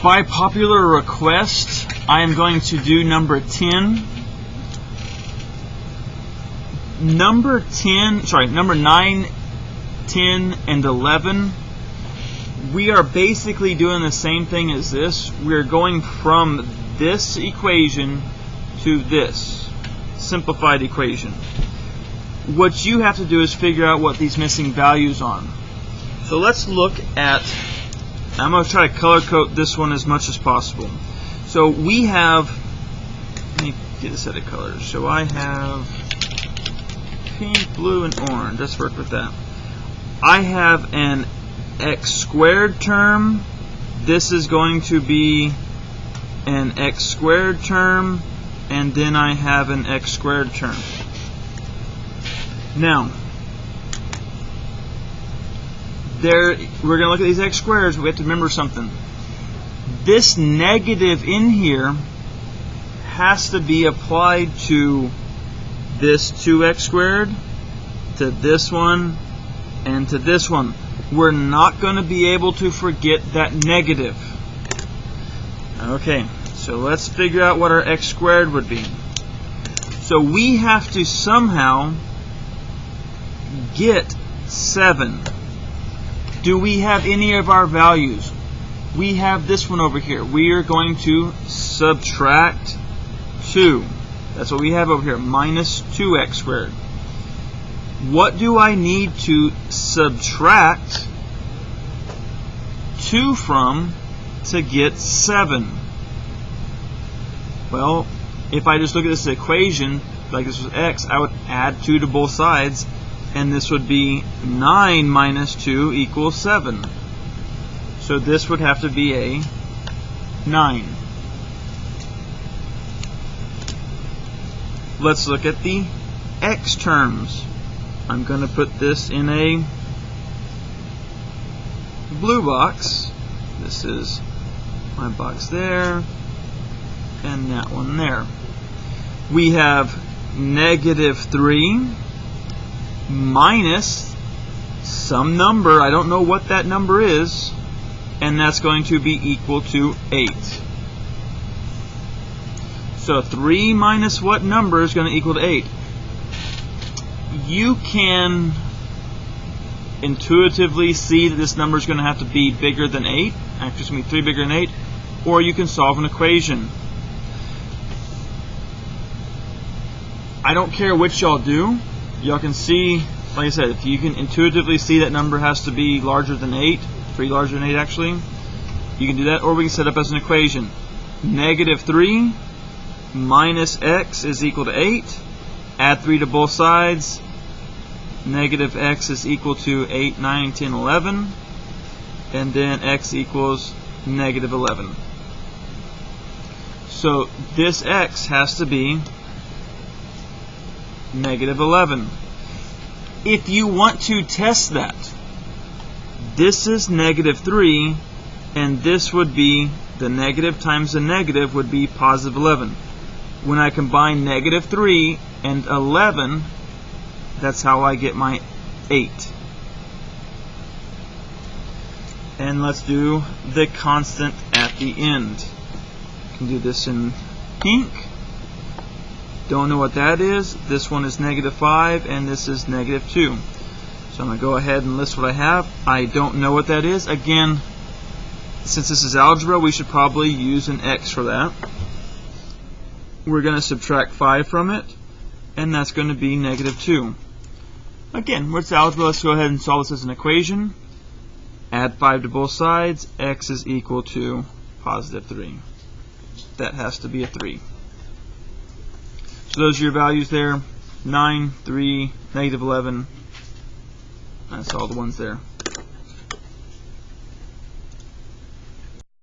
By popular request, I am going to do number 10. Number 9, 10, and 11. We are basically doing the same thing as this. We're going from this equation to this simplified equation. What you have to do is figure out what these missing values are. So let's look at, I'm going to try to color code this one as much as possible. So we have, let me get a set of colors. So I have pink, blue, and orange. Let's work with that. I have an x squared term. This is going to be an x squared term, and then I have an x squared term. Now, we're going to look at these x squares. We have to remember something. This negative in here has to be applied to this 2x squared, to this one, and to this one. We're not going to be able to forget that negative. Okay, so let's figure out what our x squared would be. So we have to somehow get 7. Do we have any of our values? We have this one over here. We are going to subtract 2. That's what we have over here, minus 2x squared. What do I need to subtract 2 from to get 7? Well, if I just look at this equation, like this was x, I would add 2 to both sides, and this would be 9 minus 2 equals 7. So this would have to be a 9. Let's look at the x terms. I'm going to put this in a blue box. This is my box there, and that one there. We have negative 3 minus some number. I don't know what that number is, and that's going to be equal to 8. So 3 minus what number is going to equal to 8? You can intuitively see that this number is going to have to be bigger than 8. Actually, it's going to be 3 bigger than 8. Or you can solve an equation. I don't care which y'all do. Y'all can see, like I said, if you can intuitively see that number has to be larger than 8, 3 larger than 8 actually, you can do that. Or we can set up as an equation. Negative 3 minus x is equal to 8. Add 3 to both sides. Negative x is equal to 8, 9, 10, 11. And then x equals negative 11. So this x has to be negative 11. If you want to test that, this is negative 3, and this would be the negative times the negative would be positive 11. When I combine negative 3 and 11, that's how I get my 8. And let's do the constant at the end. You can do this in pink. Don't know what that is. This one is negative 5, and this is negative 2. So I'm going to go ahead and list what I have. I don't know what that is. Again, since this is algebra, we should probably use an x for that. We're going to subtract 5 from it, and that's going to be negative 2. Again, what's algebra? Let's go ahead and solve this as an equation. Add 5 to both sides. X is equal to positive 3. That has to be a 3. So those are your values there. 9, 3, negative 11. That's all the ones there.